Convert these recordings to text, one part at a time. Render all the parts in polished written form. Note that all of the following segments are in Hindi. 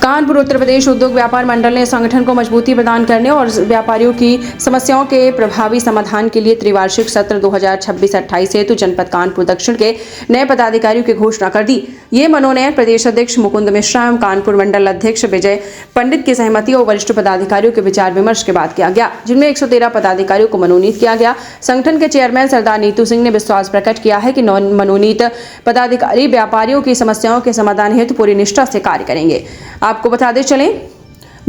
कानपुर उत्तर प्रदेश उद्योग व्यापार मंडल ने संगठन को मजबूती प्रदान करने और व्यापारियों की समस्याओं के प्रभावी समाधान के लिए त्रिवार्षिक सत्र 2026-28 हेतु जनपद कानपुर दक्षिण के नए पदाधिकारियों की घोषणा कर दी। ये मनोनयन प्रदेश अध्यक्ष मुकुंद मिश्रा एवं कानपुर मंडल अध्यक्ष विजय पंडित की सहमति और वरिष्ठ पदाधिकारियों के विचार विमर्श के बाद किया गया, जिनमें 113 पदाधिकारियों को मनोनीत किया गया। संगठन के चेयरमैन सरदार नीतू सिंह ने विश्वास प्रकट किया है कि मनोनीत पदाधिकारी व्यापारियों की समस्याओं के समाधान हेतु पूरी निष्ठा से कार्य करेंगे। आपको बताते चलें,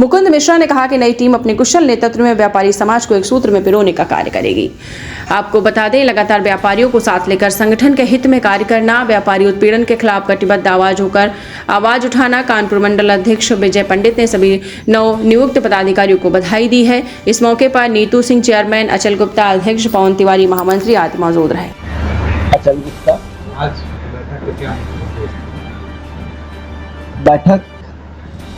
मुकुंद मिश्रा ने कहा कि नई टीम अपने कुशल नेतृत्व में व्यापारी समाज को एक सूत्र में पिरोने का कार्य करेगी। आपको बता दें, लगातार व्यापारियों को साथ लेकर संगठन के हित में कार्य करना, व्यापारी उत्पीड़न के खिलाफ कटिबद्ध आवाज होकर आवाज उठाना। कानपुर मंडल अध्यक्ष विजय पंडित ने सभी नव नियुक्त पदाधिकारियों को बधाई दी है। इस मौके पर नीतू सिंह चेयरमैन, अचल गुप्ता अध्यक्ष, पवन तिवारी महामंत्री आदि मौजूद रहे। अचल गुप्ता, आज बैठक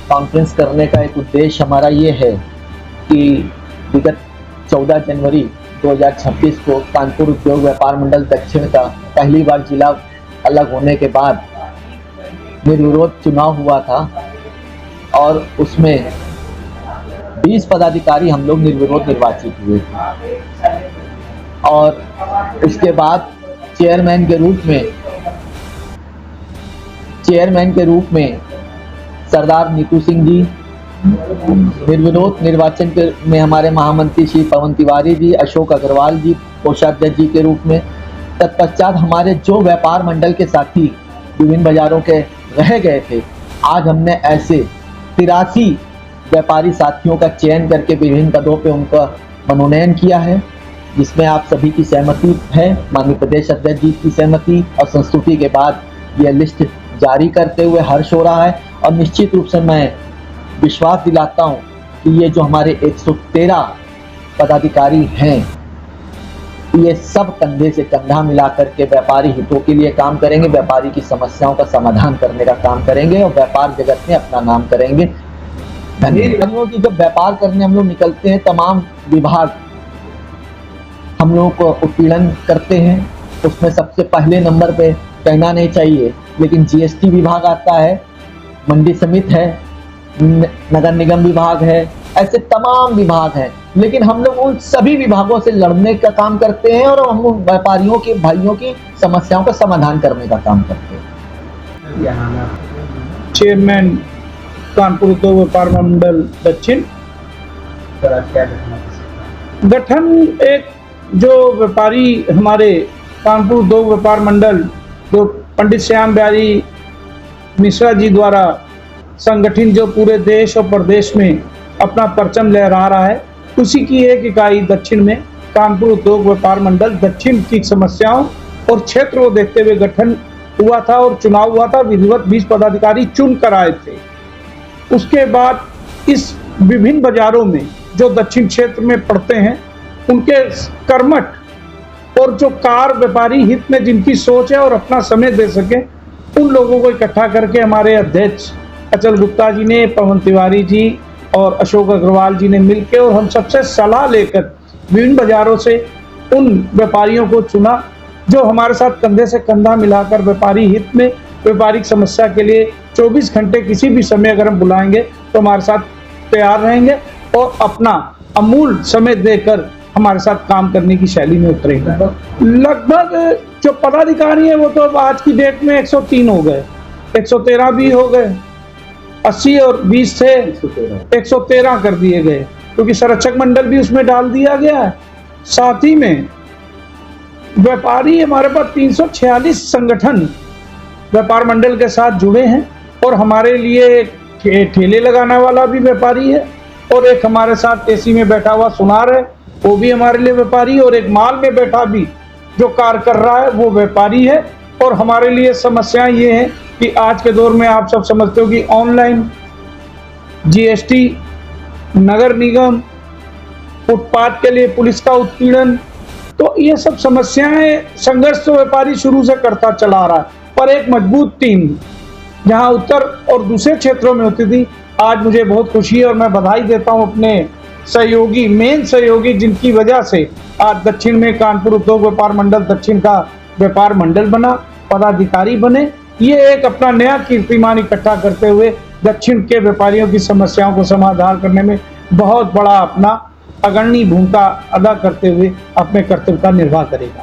कॉन्फ्रेंस करने का एक उद्देश्य हमारा ये है कि विगत 14 जनवरी 2026 को कानपुर उद्योग व्यापार मंडल दक्षिण का पहली बार जिला अलग होने के बाद निर्विरोध चुनाव हुआ था और उसमें 20 पदाधिकारी हम लोग निर्विरोध निर्वाचित हुए थे और उसके बाद चेयरमैन के रूप में सरदार नीतू सिंह जी, निर्विरोध निर्वाचन में हमारे महामंत्री श्री पवन तिवारी जी, अशोक अग्रवाल जी कोषाध्यक्ष जी के रूप में, तत्पश्चात हमारे जो व्यापार मंडल के साथी विभिन्न बाजारों के रह गए थे, आज हमने ऐसे 83 व्यापारी साथियों का चयन करके विभिन्न पदों पे उनका मनोनयन किया है, जिसमें आप सभी की सहमति है, माननीय प्रदेश अध्यक्ष जी की सहमति और संस्तुति के बाद यह लिस्ट जारी करते हुए हर्ष हो रहा है। और निश्चित रूप से मैं विश्वास दिलाता हूं कि ये जो हमारे 113 पदाधिकारी हैं, ये सब कंधे से कंधा मिलाकर के व्यापारी हितों के लिए काम करेंगे, व्यापारी की समस्याओं का समाधान करने का काम करेंगे और व्यापार जगत में अपना नाम करेंगे। धन्यवाद। की जब व्यापार करने हम लोग निकलते हैं, तमाम विभाग हम लोगों को उत्पीड़न करते हैं। उसमें सबसे पहले नंबर पे कहना नहीं चाहिए, लेकिन जीएसटी विभाग आता है, मंडी समिति है, नगर निगम विभाग है, ऐसे तमाम विभाग हैं, लेकिन हम लोग उन सभी विभागों से लड़ने का काम करते हैं और हम व्यापारियों के भाइयों की समस्याओं का समाधान करने का काम करते हैं। चेयरमैन कानपुर उद्योग व्यापार मंडल दक्षिण गठन, एक जो व्यापारी हमारे कानपुर उद्योग व्यापार मंडल जो पंडित श्याम बिहारी मिश्रा जी द्वारा संगठित जो पूरे देश और प्रदेश में अपना परचम लहरा रहा है, उसी की एक इकाई दक्षिण में कानपुर उद्योग व्यापार मंडल दक्षिण की समस्याओं और क्षेत्र को देखते हुए गठन हुआ था और चुनाव हुआ था। विधिवत 20 पदाधिकारी चुन कर आए थे। उसके बाद इस विभिन्न बाजारों में जो दक्षिण क्षेत्र में पड़ते हैं, उनके कर्मठ और जो कार व्यापारी हित में जिनकी सोच है और अपना समय दे सके, उन लोगों को इकट्ठा करके हमारे अध्यक्ष अचल गुप्ता जी ने, पवन तिवारी जी और अशोक अग्रवाल जी ने मिलकर और हम सबसे सलाह लेकर विभिन्न बाजारों से उन व्यापारियों को चुना जो हमारे साथ कंधे से कंधा मिलाकर व्यापारी हित में, व्यापारिक समस्या के लिए 24 घंटे किसी भी समय अगर हम बुलाएंगे तो हमारे साथ तैयार रहेंगे और अपना अमूल्य समय देकर हमारे साथ काम करने की शैली में उतरेंगे। लगभग जो पदाधिकारी है वो तो आज की डेट में 103 हो गए, 113 भी हो गए, 80 और 20 थे, 113 कर दिए गए, क्योंकि संरक्षक मंडल भी उसमें डाल दिया गया है। साथ ही में व्यापारी हमारे पास 346 संगठन व्यापार मंडल के साथ जुड़े हैं और हमारे लिए ठेले लगाने वाला भी व्यापारी है और एक हमारे साथ एसी में बैठा हुआ सुनार है, वो भी हमारे लिए व्यापारी, और एक माल में बैठा भी जो कार्य कर रहा है वो व्यापारी है। और हमारे लिए समस्याएं ये हैं कि आज के दौर में आप सब समझते हो कि ऑनलाइन, जीएसटी, नगर निगम, फुटपाथ के लिए पुलिस का उत्पीड़न, तो ये सब समस्याएं संघर्ष तो व्यापारी शुरू से करता चला रहा है, पर एक मजबूत टीम जहां उत्तर और दूसरे क्षेत्रों में होती थी, आज मुझे बहुत खुशी है और मैं बधाई देता हूं अपने सहयोगी, मेन सहयोगी, जिनकी वजह से आज दक्षिण में कानपुर उद्योग व्यापार मंडल दक्षिण का व्यापार मंडल बना, पदाधिकारी बने। ये एक अपना नया कीर्तिमान इकट्ठा करते हुए दक्षिण के व्यापारियों की समस्याओं को समाधान करने में बहुत बड़ा अपना अग्रणी भूमिका अदा करते हुए अपने कर्तव्य का निर्वाह करेगा।